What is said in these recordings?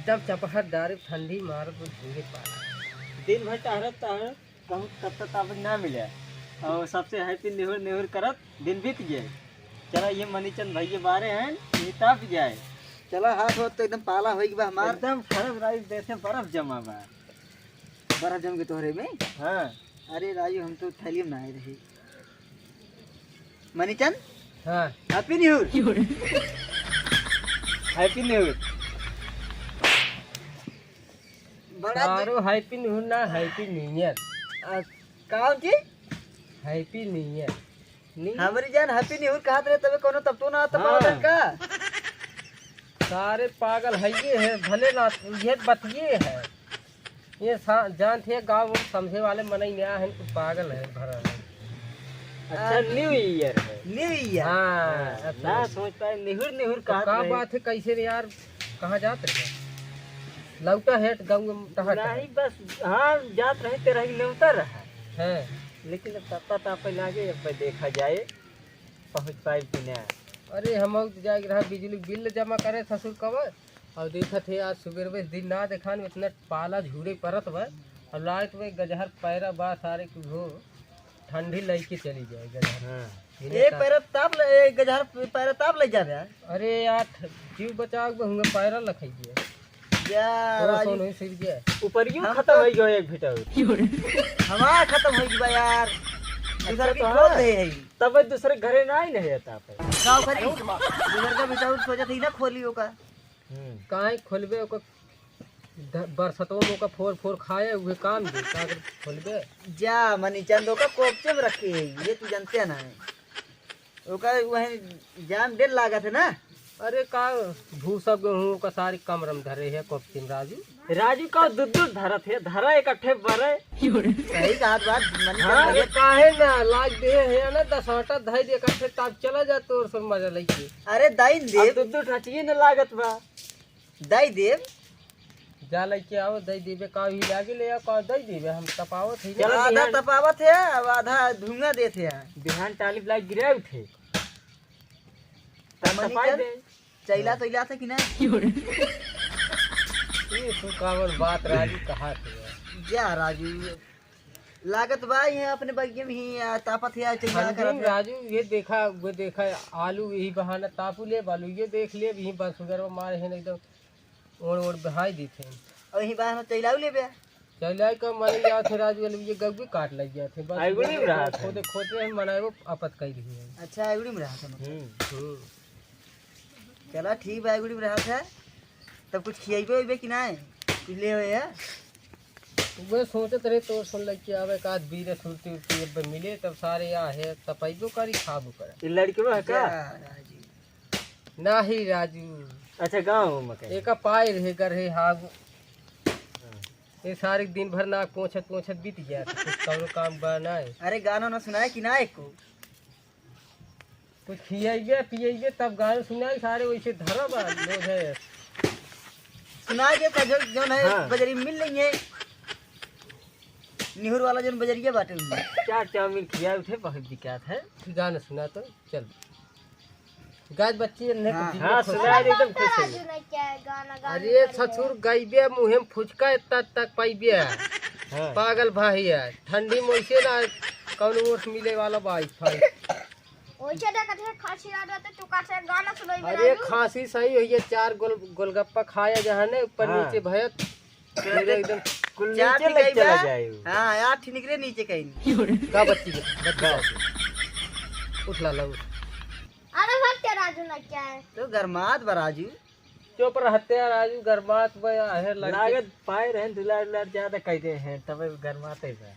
एकदम चपहट डारे ठंडी मार तो भूगे पाला। दिन भर टहरत कहूँ तब तक ताबत ना मिले और सबसे हैप्पी नेहर नेहर करत दिन बीत गए। चलो ये मनीचंद भैया बारे हैं ये तब जाए। चलो हाथ हो तो एकदम पाला हो गई बा हमार एकदम फरस राइस देते बर्फ जमा बा। बर्फ जम के तोहरे में। हाँ अरे राजू हम तो थैली में आए रहे। मनीचंद हाँ हैप्पी न्यू ईयर। हैप्पी नेहर बड़ा सारो हैप्पी न्यू ना हैप्पी न्यू ईयर। कौन जी हैप्पी न्यू ईयर नहीं हमारी जान हैप्पी न्यू ईयर कहत रहे तबे कोनो तब तो ना तब हाँ। का सारे पागल है ये है भले ना ये बतिए है ये जान थे गाँव समझे वाले मनई नया है कुछ पागल है भरा है। अच्छा न्यू ईयर है। न्यू ईयर हाँ ना समझ पाए नेहर नेहर का कहा बात है कैसे रे यार कहाँ जाते रहे लौटा हेट गाँव में टहट नहीं बस हाँ जात रहे तेरा ही न्योता रहा है लेकिन अब पता था पे लागे अब देखा जाए पहुँच पाए कि ना। अरे हम जाके रहा बिजली बिल जमा करे ससुर कबर और देखा थे आज सुबह में दिन ना देखा में इतना पाला झूड़े परत बा और लाइट में गजहर पैरा बा सारे कुछ हो ठंडी लईके चली जाए गजहर। हाँ एक पैर ताप ले एक गजहर पैर ताप ले जा रहा है अरे यार जीव बचाव में हुए पैरा लखाइए या राजू सोन सिर गया ऊपर क्यों हम खत्म तो- हो गया एक भीतर हमारा खत्म हो गई बा यार दूसरा की तो खोल हाँ। दे है तब दूसरे घरे ना ही नहीं रहता पे। गाँव खरी दूसरा का बिताऊ सोचा थी ना खोलियो का काहे खोलबे ओकर बरसतों में ओकर फोर फोर खाए हुए काम दे का खोलबे जा मनीचंद का कोपचे में रखे है ये तू जानते है ना ओका वही जाम डेढ़ लागत है ना। अरे का भूसा गेहूं का सारी कमरम धरे है कोपचिन राजू राजू का दूध धरत है धरा इकट्ठे बरे। सही कहा बात हाँ मनीचंद ये काहे ना लाज दे है ना 10 आटा धई दे इकट्ठे तब चला जा तो सब मजा लईके अरे दाई देव दूध ठचिए न लागत बा। दाई देव जा लईके आओ दई देबे का ही लागे ले आ का दई देबे हम तपावत है चलो आधा बिहान- तपावत है अब आधा धुआं देते हैं बिहान टाली लाइट गिरा उठे तब मनीचंद तपाई दे। चैला तो इला था कि ना ये तू कावन बात राजू कहा थे जा राजू लागत बा ये अपने बगिए में ही तापत है चैला ठंडी करत में है। राजू ये देखा वो देखा आलू यही बहाना तापू ले बालू ये देख ले यही बस वगैरह मारे हैं एकदम ओड़ ओड़ बहाई दी थे और यही बाहर चैला ले बे चल का मन गया थे राजू वाले ये गग्गी काट लग गया थे बस आइगुड़ी में रहा था। खोदे खोदे हम बनाए वो आपत कर दी है अच्छा एगुड़ी में रहा था हम्म। चला ठीक बा एगुड़ी में रहा था तब कुछ खियाइबे उइबे कि ना कुछ ले हुए है वो सोचते रहे तो सुन लग के आवे का बीरे सुनती उठती अब मिले तब सारे यहाँ है तपैबो करी खाबो करे ये लड़के वो है जा का राजू नाही राजू अच्छा गाँव में कहीं एक पाए रहे कर रहे हाग ये सारे दिन भर ना पोछत पोछत बीत गया तो कुछ कौनो काम बनाए अरे गाना ना सुनाए कि ना एक को कुछ खियाइए पियाइए तब गाने सुनाए सारे वैसे धरब लोग है सुना के तो जो है हाँ। बजरी में मिल लेंगे निहुर वाला जो बजरिया बाटे उनमें। चार चाउमीन खिया उठे बहुत दिक्कत है। गाना सुना तो चल गाय बच्ची ने हाँ। हाँ सुना एकदम खुश है। अरे ससुर गईबे मुहे में फुचका इतना तक पाइबे हाँ पागल भाई है ठंडी में वैसे ना कौन ओट मिले वाला बाई भाई अरे खांसी सही हुई है 4 गोलगप्पा खाया जहाँ ने ऊपर हाँ। नीचे भयत पूरा एकदम कुल चार नीचे ठीक लग है चला बा? जाए वो। हाँ यार ठीक निकले नीचे कहीं का बच्ची के उठ ला उठ तो गरमात बा राजू चुप रहते हैं राजू गरमात बया है लड़के लागत पाए रहे दुलार दुलार ज्यादा कहते हैं तब गरमाते बा।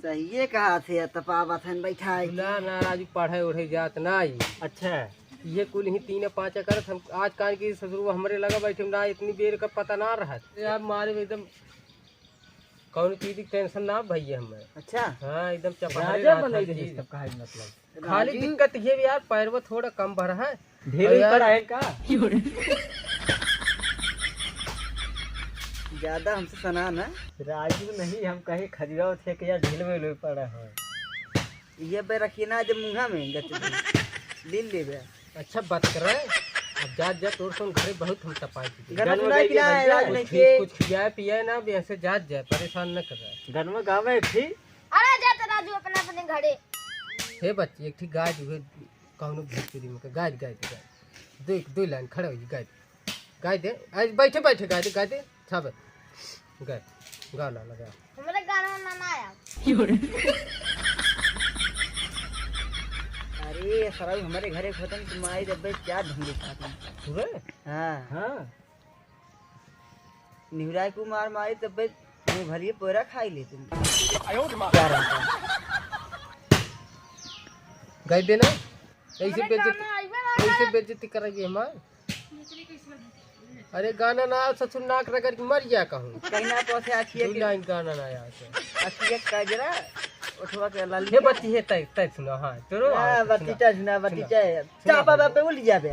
सही ये कहा थे तपावत हन बैठाई ना ना राजू पढ़े उढ़े जात ना आई अच्छा ये कुल ही 3-5 करत हम आज कान की ससुर हमरे लगा बैठे ना इतनी देर का पता ना रहा यार मारे एकदम कौन चीज की टेंशन ना भैया हमें अच्छा हाँ एकदम चपा राजा बनाई रहे सब कहा मतलब खाली दिक्कत ये भी यार पैर में थोड़ा कम भरा है ढेर यार- पर आए का ज्यादा हमसे सना ना राजू नहीं हम कहे खजुराव थे कि यार ढील में लोग पड़ा है। ये पे रखिए ना जब मुंगा में गच दिल ले बे अच्छा बात कर रहे हैं अब जा तोर सुन घरे बहुत हम तपाई थी घर में गाना सुनाई कि ना गाइए राज भैया, नहीं के कुछ खियाए पियाए ना भी ऐसे जाए परेशान न कर रहा है। घर में गावे थी। अरे जाते राजू अपने अपने घरे। हे बच्ची एक ठीक गाय जो कौनो भोजपुरी में गाय दो लाइन खड़े हुई गाय दे आज बैठे गाय दे सब गाय गाना लगा हमारे गाना में नाना आया। अरे सारा हमारे घरे खत्म तुम आई जब क्या ढंगे खाते पूरे हाँ हाँ निहुराई को मार मारी तब मुँह भरिए पोरा खाई ले तुम गाय देना ऐसे बेइज्जती कराइए हमार। अरे गाना ना ससुर नाक रगड़ के मर गया कहूँ कहीं ना पहुंचे आखिए दो लाइन गाना ना आया आखिए का जरा उठवा के लाल हे बच्ची है तय सुनो हाँ तोरो हां बत्तीटा सुना बत्तीटा चापा बापे उल जाबे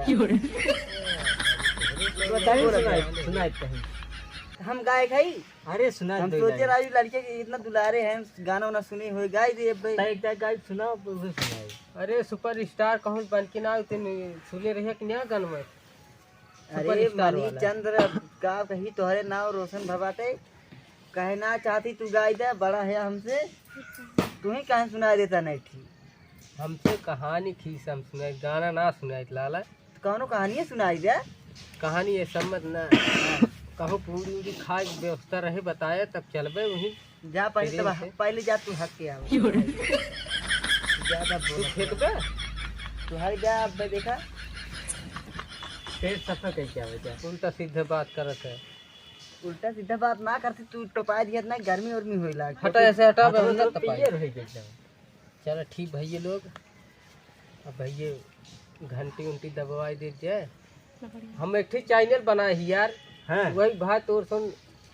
सुनाई कहीं। हम गाय खाई अरे सुना हम दो सोचे राजू लड़के के इतना दुलारे हैं गाना वाना सुनी हुई गाय दे भाई एक गाय सुनाओ वो सुनाई। अरे सुपर स्टार कहूँ बन के ना सुने रहे कि नहीं गान में अरे सुपरस्टार मनी वाला। चंद्र का कही तोहरे नाव रोशन भवाते कहना चाहती तू गाय दे बड़ा है हमसे तू ही कहीं सुना देता नहीं ठीक हमसे कहानी खीस हम सुनाई गाना ना सुनाई लाला कौनो कहानी सुनाई दे कहानी ये सम्मत ना कहो पूरी उरी खाए के व्यवस्था रहे बताया तब चलबे वहीं जा पहले प्रेम तब से। पहले जा तू हक के आओ ज्यादा तू बोल फेंकबे तू हर जा अब देखा फिर सफर कैसे आवे क्या। उल्टा सीधे बात करत है। उल्टा सीधा बात ना करती तू टोपा दिया ना गर्मी उर्मी होई लाग हटा ऐसे हटा बे मतलब ना तपाई। पिए रहे कैसे। चलो ठीक भैया लोग अब भैया घंटी उंटी दबवाई दे जाए हम एक चैनल बनाए ही यार हाँ वही बात और सुन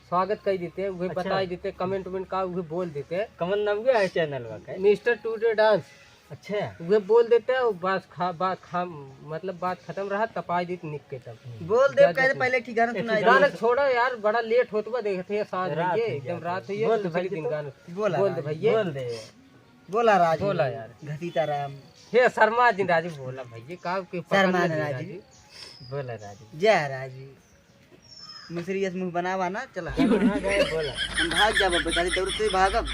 स्वागत कर देते वही अच्छा। बता देते कमेंट वमेंट का वही बोल देते कमल नाम क्या है चैनल का। मिस्टर टूडे डांस अच्छा वे बोल देते हैं बात मतलब बात खत्म रहा तपाई दी निक के तब बोल दे कहते पहले ठीक गाना सुनाई गाना छोड़ा यार बड़ा लेट होता देखते हैं सांझ रात ये हो एकदम जाती रात है। हुई है बोल दूसरे भाई दिन तो। गाना बोला बोल दे भैया बोल दे। बोला राजू बोला यार घसीटा राम हे शर्मा जी राजू बोला भैया का के शर्मा राजू बोला राजू। जय राजू मिस्री यस मुंह बनावा ना चला कहाँ गए बोला। हम भाग जा बाबा खाली दौड़ते भागब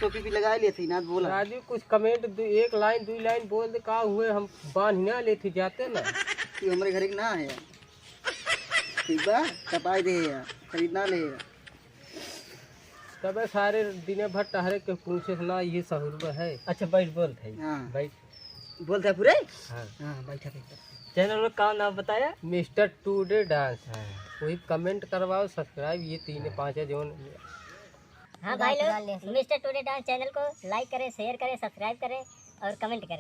टोपी भी लगा लिए थे ना बोला राजू कुछ कमेंट एक लाइन दो लाइन बोल दे का हुए हम बांध ना लेते जाते ना कि हमारे घर के ना है ठीक बा तपाई दे खरीदना ले तब सारे दिन भर टहरे के पूछे ना ये सहूर है। अच्छा बैठ बोल भाई हाँ बैठ। बोलता पूरे हाँ हाँ बैठा बैठा चैनल का नाम बताया। मिस्टर टूडे डांस हाँ वही कमेंट करवाओ सब्सक्राइब ये 3-5 जोन हाँ भाई लोग मिस्टर टूडे डांस चैनल को लाइक करें शेयर करें सब्सक्राइब करें और कमेंट करें।